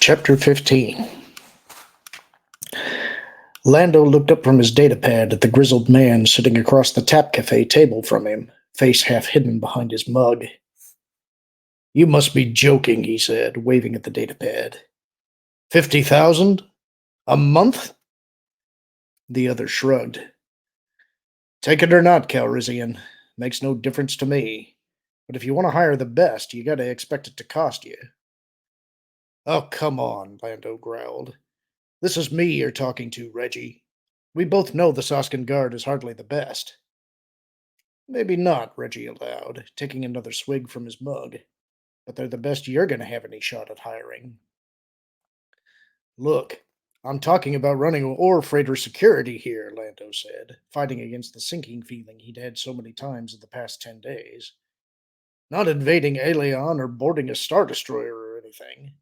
Chapter 15. Lando looked up from his datapad at the grizzled man sitting across the Tap Cafe table from him, face half hidden behind his mug. "You must be joking," he said, waving at the datapad. 50,000? A month?" The other shrugged. "Take it or not, Calrissian. Makes no difference to me. But if you want to hire the best, you gotta expect it to cost you." "Oh, come on," Lando growled. "This is me you're talking to, Reggie. We both know the Soskin Guard is hardly the best." "Maybe not," Reggie allowed, taking another swig from his mug. "But they're the best you're going to have any shot at hiring." "Look, I'm talking about running ore freighter security here," Lando said, fighting against the sinking feeling he'd had so many times in the past 10 days. "Not invading Aelion or boarding a Star Destroyer or anything."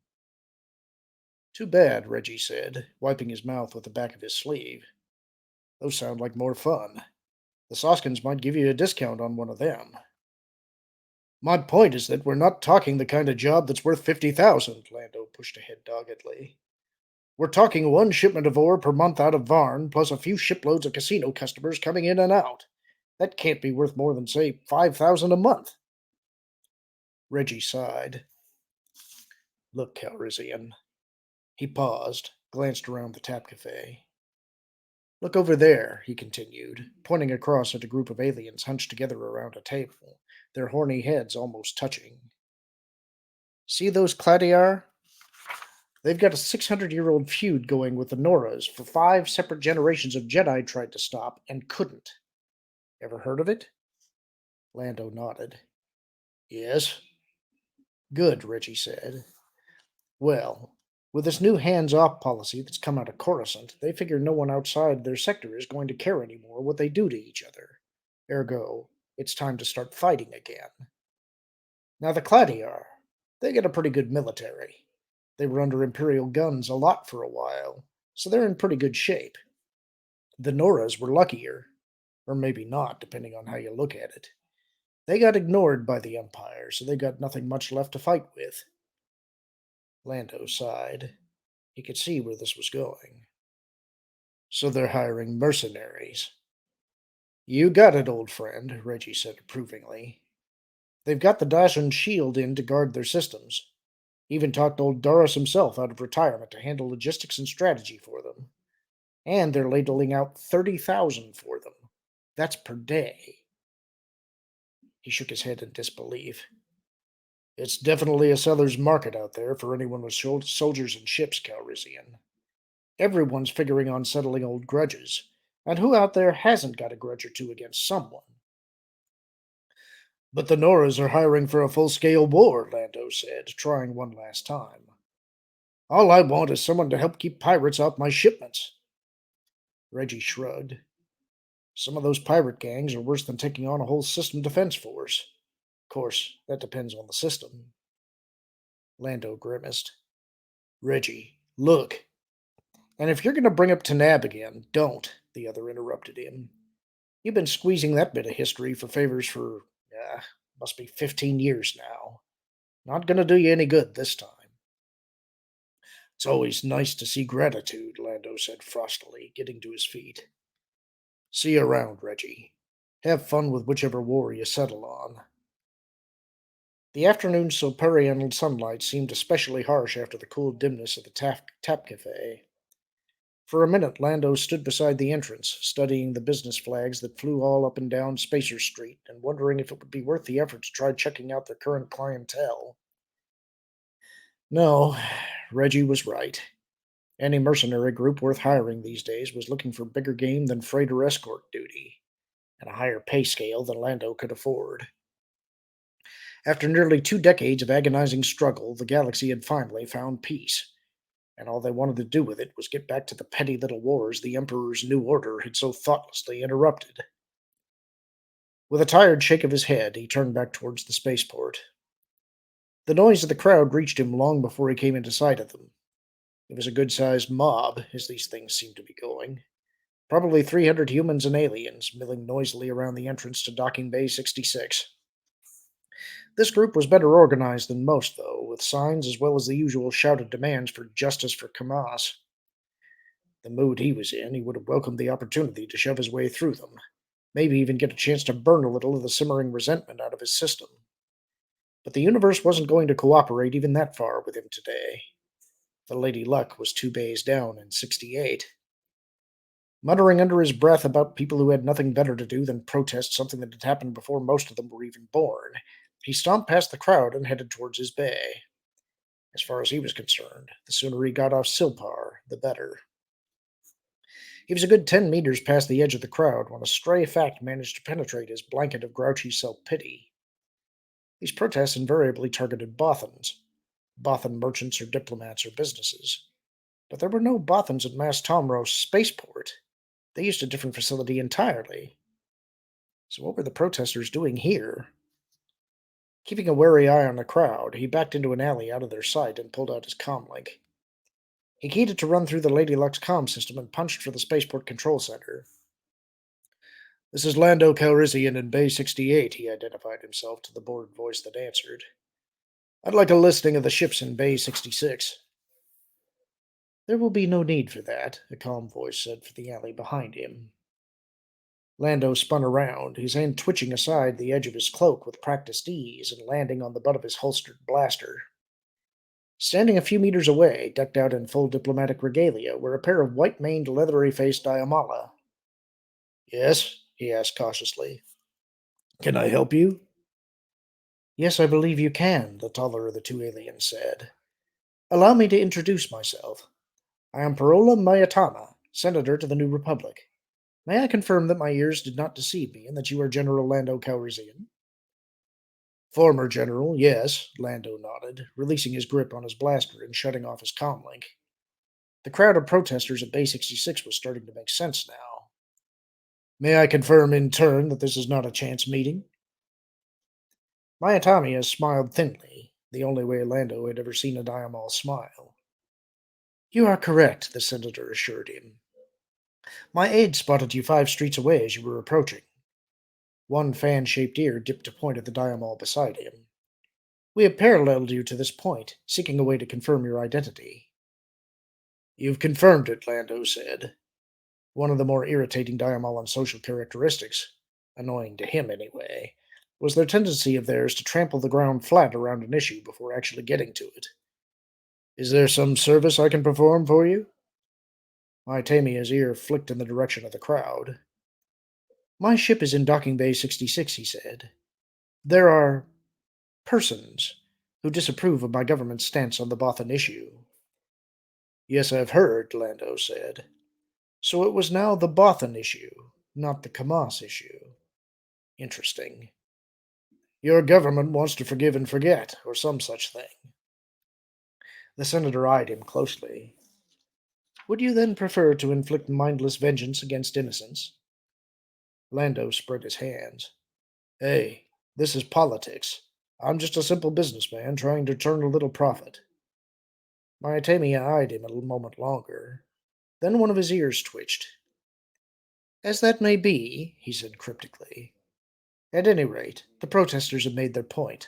"Too bad," Reggie said, wiping his mouth with the back of his sleeve. "Those sound like more fun. The Soskins might give you a discount on one of them." "My point is that we're not talking the kind of job that's worth 50,000, Lando pushed ahead doggedly. "We're talking one shipment of ore per month out of Varn, plus a few shiploads of casino customers coming in and out. That can't be worth more than, say, 5,000 a month." Reggie sighed. "Look, Calrissian." He paused, glanced around the Tap Cafe. "Look over there," he continued, pointing across at a group of aliens hunched together around a table, their horny heads almost touching. "See those Cladiar? They've got a 600-year-old feud going with the Noras for 5 separate generations of Jedi tried to stop and couldn't. Ever heard of it?" Lando nodded. "Yes." "Good," Reggie said. "Well, with this new hands-off policy that's come out of Coruscant, they figure no one outside their sector is going to care anymore what they do to each other. Ergo, it's time to start fighting again. Now the Cladiar, they get a pretty good military. They were under Imperial guns a lot for a while, so they're in pretty good shape. The Noras were luckier, or maybe not, depending on how you look at it. They got ignored by the Empire, so they got nothing much left to fight with." Lando sighed. He could see where this was going. "So they're hiring mercenaries." "You got it, old friend," Reggie said approvingly. "They've got the Dacian shield in to guard their systems. Even talked old Doris himself out of retirement to handle logistics and strategy for them. And they're ladling out 30,000 for them. That's per day." He shook his head in disbelief. "It's definitely a seller's market out there for anyone with soldiers and ships, Calrissian. Everyone's figuring on settling old grudges, and who out there hasn't got a grudge or two against someone?" "But the Noras are hiring for a full-scale war," Lando said, trying one last time. "All I want is someone to help keep pirates off my shipments." Reggie shrugged. "Some of those pirate gangs are worse than taking on a whole system defense force. Of course, that depends on the system." Lando grimaced. "Reggie, look." "And if you're going to bring up Tanab again, don't," the other interrupted him. "You've been squeezing that bit of history for favors for, must be 15 years now. Not going to do you any good this time." "It's always nice to see gratitude," Lando said frostily, getting to his feet. "See you around, Reggie. Have fun with whichever war you settle on." The afternoon Solperian sunlight seemed especially harsh after the cool dimness of the Tap Cafe. For a minute, Lando stood beside the entrance, studying the business flags that flew all up and down Spacer Street, and wondering if it would be worth the effort to try checking out their current clientele. No, Reggie was right. Any mercenary group worth hiring these days was looking for bigger game than freighter escort duty, and a higher pay scale than Lando could afford. After nearly 2 decades of agonizing struggle, the galaxy had finally found peace, and all they wanted to do with it was get back to the petty little wars the Emperor's New Order had so thoughtlessly interrupted. With a tired shake of his head, he turned back towards the spaceport. The noise of the crowd reached him long before he came into sight of them. It was a good-sized mob, as these things seemed to be going. Probably 300 humans and aliens, milling noisily around the entrance to Docking Bay 66. This group was better organized than most, though, with signs as well as the usual shouted demands for justice for Kamas. The mood he was in, he would have welcomed the opportunity to shove his way through them, maybe even get a chance to burn a little of the simmering resentment out of his system. But the universe wasn't going to cooperate even that far with him today. The Lady Luck was 2 bays down in 68. Muttering under his breath about people who had nothing better to do than protest something that had happened before most of them were even born, he stomped past the crowd and headed towards his bay. As far as he was concerned, the sooner he got off Silpar, the better. He was a good 10 meters past the edge of the crowd when a stray fact managed to penetrate his blanket of grouchy self-pity. These protests invariably targeted Bothans, Bothan merchants or diplomats or businesses. But there were no Bothans at Mas Tomros spaceport. They used a different facility entirely. So what were the protesters doing here? Keeping a wary eye on the crowd, he backed into an alley out of their sight and pulled out his comlink. He keyed it to run through the Lady Luck's comm system and punched for the spaceport control center. This is Lando Calrissian in Bay 68, he identified himself to the bored voice that answered. I'd like a listing of the ships in Bay 66. There will be no need for that, a calm voice said from the alley behind him. Lando spun around, his hand twitching aside the edge of his cloak with practiced ease and landing on the butt of his holstered blaster. Standing a few meters away, decked out in full diplomatic regalia, were a pair of white-maned, leathery-faced Diamala. Yes? He asked cautiously. Can I help you? Yes, I believe you can, the taller of the two aliens said. Allow me to introduce myself. I am Parola Mayatama, Senator to the New Republic. May I confirm that my ears did not deceive me and that you are General Lando Calrissian? Former General, yes, Lando nodded, releasing his grip on his blaster and shutting off his comlink. The crowd of protesters at Bay 66 was starting to make sense now. May I confirm in turn that this is not a chance meeting? Mayatama smiled thinly, the only way Lando had ever seen a Diamal smile. You are correct, the senator assured him. My aide spotted you 5 streets away as you were approaching. One fan-shaped ear dipped to point at the Diamal beside him. We have paralleled you to this point, seeking a way to confirm your identity. You've confirmed it, Lando said. One of the more irritating Diamalan social characteristics, annoying to him anyway, was their tendency of theirs to trample the ground flat around an issue before actually getting to it. Is there some service I can perform for you? Mytamia's ear flicked in the direction of the crowd. My ship is in docking bay 66, he said. There are persons who disapprove of my government's stance on the Bothan issue. Yes, I've heard, Lando said. So it was now the Bothan issue, not the Kamas issue. Interesting. Your government wants to forgive and forget, or some such thing. The senator eyed him closely. Would you then prefer to inflict mindless vengeance against innocents? Lando spread his hands. Hey, this is politics. I'm just a simple businessman trying to turn a little profit. Myatamia eyed him a moment longer. Then one of his ears twitched. As that may be, he said cryptically. At any rate, the protesters have made their point.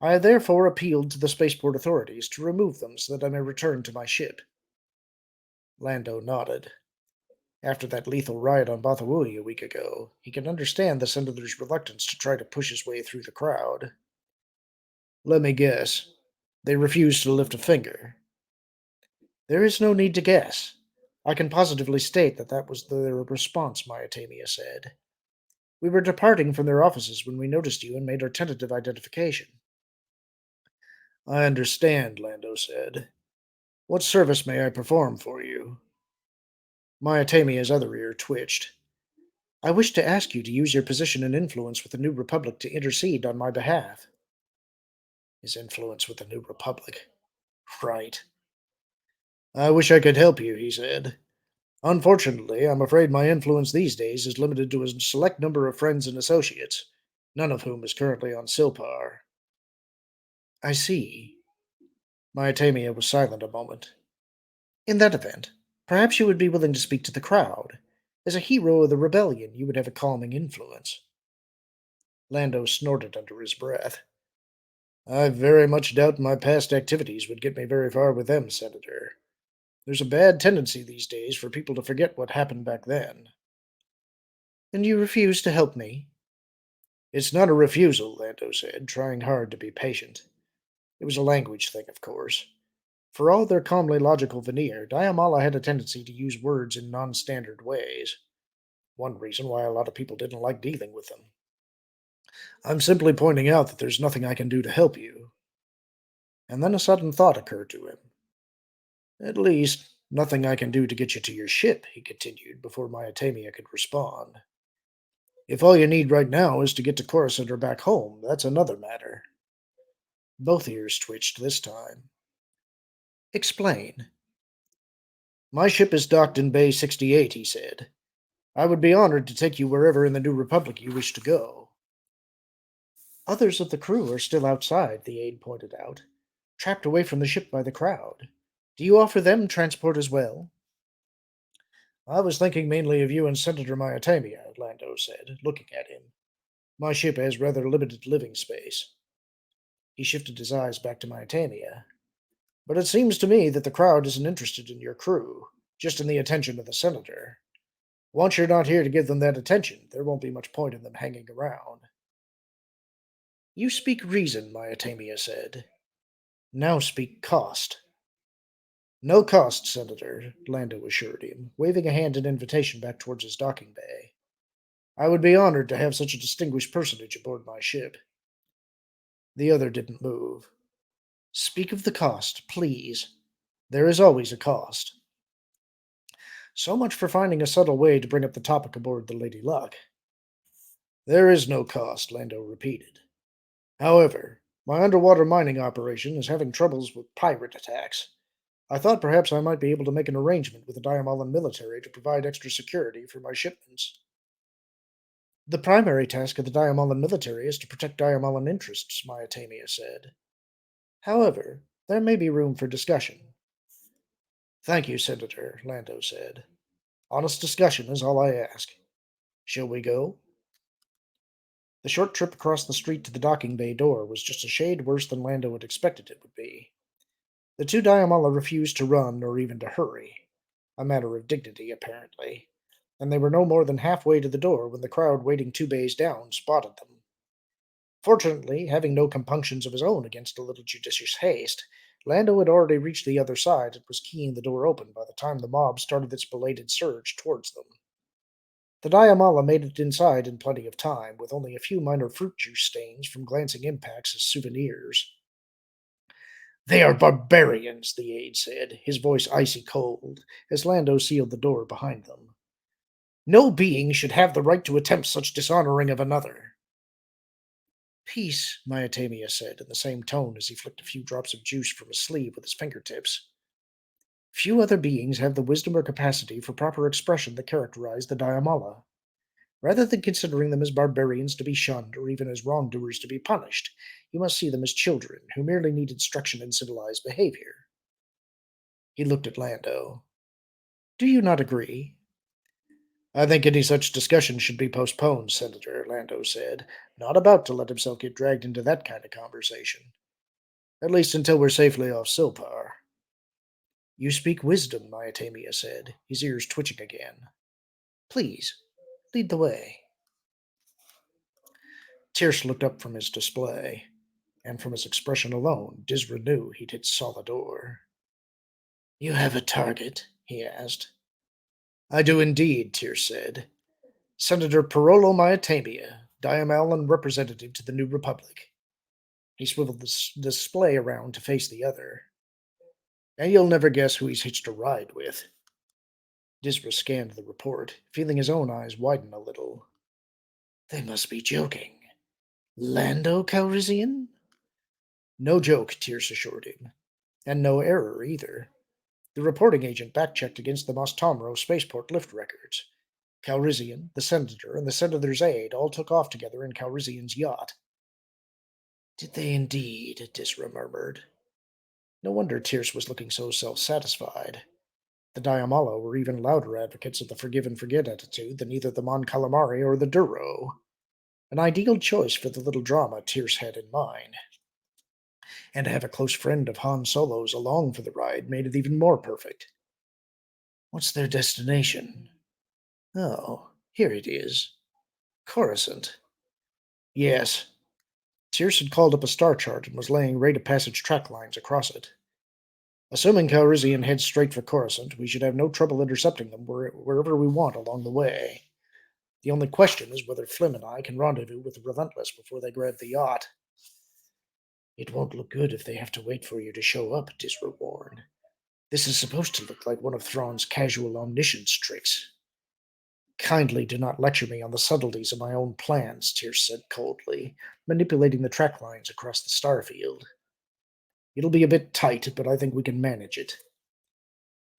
I have therefore appealed to the spaceport authorities to remove them so that I may return to my ship. Lando nodded. After that lethal riot on Bathawui a week ago, he can understand the senator's reluctance to try to push his way through the crowd. Let me guess. They refused to lift a finger. There is no need to guess. I can positively state that that was their response, Myatamia said. We were departing from their offices when we noticed you and made our tentative identification. I understand, Lando said. What service may I perform for you? Myatamia's other ear twitched. I wish to ask you to use your position and influence with the New Republic to intercede on my behalf. His influence with the New Republic. Right. I wish I could help you, he said. Unfortunately, I'm afraid my influence these days is limited to a select number of friends and associates, none of whom is currently on Silpar. I see. Myatamia was silent a moment. In that event, perhaps you would be willing to speak to the crowd. As a hero of the rebellion, you would have a calming influence. Lando snorted under his breath. I very much doubt my past activities would get me very far with them, Senator. There's a bad tendency these days for people to forget what happened back then. And you refuse to help me? It's not a refusal, Lando said, trying hard to be patient. It was a language thing, of course. For all their calmly logical veneer, Diamala had a tendency to use words in non standard ways. One reason why a lot of people didn't like dealing with them. I'm simply pointing out that there's nothing I can do to help you. And then a sudden thought occurred to him. At least, nothing I can do to get you to your ship, he continued, before Myatamia could respond. If all you need right now is to get to Coruscant or back home, that's another matter. Both ears twitched this time. Explain. My ship is docked in Bay 68, he said. I would be honored to take you wherever in the New Republic you wish to go. Others of the crew are still outside, the aide pointed out, trapped away from the ship by the crowd. Do you offer them transport as well? I was thinking mainly of you and Senator Myatamia, Lando said, looking at him. My ship has rather limited living space. He shifted his eyes back to Myatamia. But it seems to me that the crowd isn't interested in your crew, just in the attention of the Senator. Once you're not here to give them that attention, there won't be much point in them hanging around. You speak reason, Myatamia said. Now speak cost. No cost, Senator, Lando assured him, waving a hand in invitation back towards his docking bay. I would be honored to have such a distinguished personage aboard my ship. The other didn't move. Speak of the cost, please. There is always a cost. So much for finding a subtle way to bring up the topic aboard the Lady Luck. There is no cost, Lando repeated. However, my underwater mining operation is having troubles with pirate attacks. I thought perhaps I might be able to make an arrangement with the Diamolan military to provide extra security for my shipments. The primary task of the Diamolan military is to protect Diamolan interests, Myatamia said. However, there may be room for discussion. Thank you, Senator, Lando said. Honest discussion is all I ask. Shall we go? The short trip across the street to the docking bay door was just a shade worse than Lando had expected it would be. The two Diamala refused to run or even to hurry, a matter of dignity, apparently, and they were no more than halfway to the door when the crowd waiting 2 bays down spotted them. Fortunately, having no compunctions of his own against a little judicious haste, Lando had already reached the other side and was keying the door open by the time the mob started its belated surge towards them. The Diamala made it inside in plenty of time, with only a few minor fruit juice stains from glancing impacts as souvenirs. They are barbarians, the aide said, his voice icy cold, as Lando sealed the door behind them. No being should have the right to attempt such dishonoring of another. Peace, Myatamia said in the same tone as he flicked a few drops of juice from his sleeve with his fingertips. Few other beings have the wisdom or capacity for proper expression that characterize the Diamala. Rather than considering them as barbarians to be shunned or even as wrongdoers to be punished, you must see them as children who merely need instruction in civilized behavior. He looked at Lando. Do you not agree? I think any such discussion should be postponed, Senator, Lando said, not about to let himself get dragged into that kind of conversation. At least until we're safely off Silpar. You speak wisdom, Myatamia said, his ears twitching again. Please, lead the way. Tierce looked up from his display, and from his expression alone, Disra knew he'd hit solid ore. You have a target? He asked. I do indeed, Tierce said. Senator Parolo Myatamia, Diamalan representative to the New Republic. He swiveled the display around to face the other. And you'll never guess who he's hitched a ride with. Disra scanned the report, feeling his own eyes widen a little. They must be joking. Lando Calrissian? No joke, Tierce assured him. And no error, either. The reporting agent backchecked against the Mostomro spaceport lift records. Calrissian, the senator, and the senator's aide all took off together in Calrissian's yacht. Did they indeed? Disra murmured. No wonder Tierce was looking so self-satisfied. The Diamala were even louder advocates of the forgive and forget attitude than either the Mon Calamari or the Duro. An ideal choice for the little drama Tierce had in mind. And to have a close friend of Han Solo's along for the ride made it even more perfect. What's their destination? Oh, here it is. Coruscant. Yes. Tierce had called up a star chart and was laying rate of passage track lines across it. Assuming Calrissian heads straight for Coruscant, we should have no trouble intercepting them wherever we want along the way. The only question is whether Flim and I can rendezvous with the Relentless before they grab the yacht. It won't look good if they have to wait for you to show up, Disra warned. This is supposed to look like one of Thrawn's casual omniscience tricks. Kindly do not lecture me on the subtleties of my own plans, Tierce said coldly, manipulating the track lines across the starfield. It'll be a bit tight, but I think we can manage it.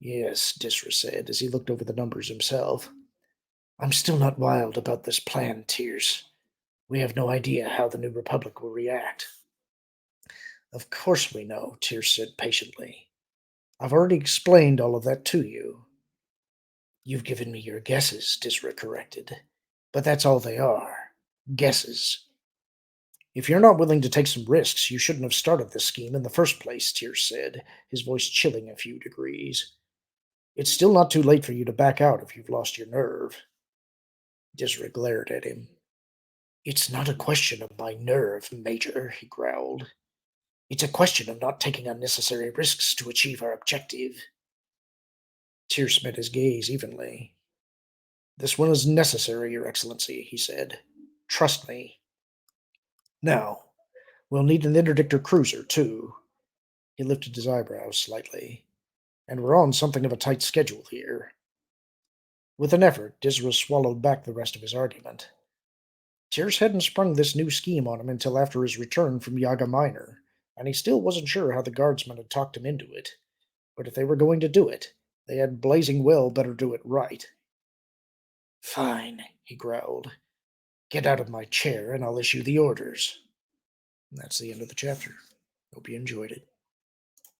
Yes, Disra said, as he looked over the numbers himself. I'm still not wild about this plan, Tierce. We have no idea how the New Republic will react. Of course we know, Tierce said patiently. I've already explained all of that to you. You've given me your guesses, Disra corrected. But that's all they are. Guesses. If you're not willing to take some risks, you shouldn't have started this scheme in the first place, Tierce said, his voice chilling a few degrees. It's still not too late for you to back out if you've lost your nerve. Disra glared at him. It's not a question of my nerve, Major, he growled. It's a question of not taking unnecessary risks to achieve our objective. Tierce met his gaze evenly. This one is necessary, Your Excellency, he said. Trust me. Now, we'll need an interdictor cruiser, too. He lifted his eyebrows slightly. And we're on something of a tight schedule here. With an effort, Disra swallowed back the rest of his argument. Tierce hadn't sprung this new scheme on him until after his return from Yaga Minor, and he still wasn't sure how the guardsmen had talked him into it. But if they were going to do it, they had blazing well better do it right. Fine, he growled. Get out of my chair and I'll issue the orders. And that's the end of the chapter. Hope you enjoyed it.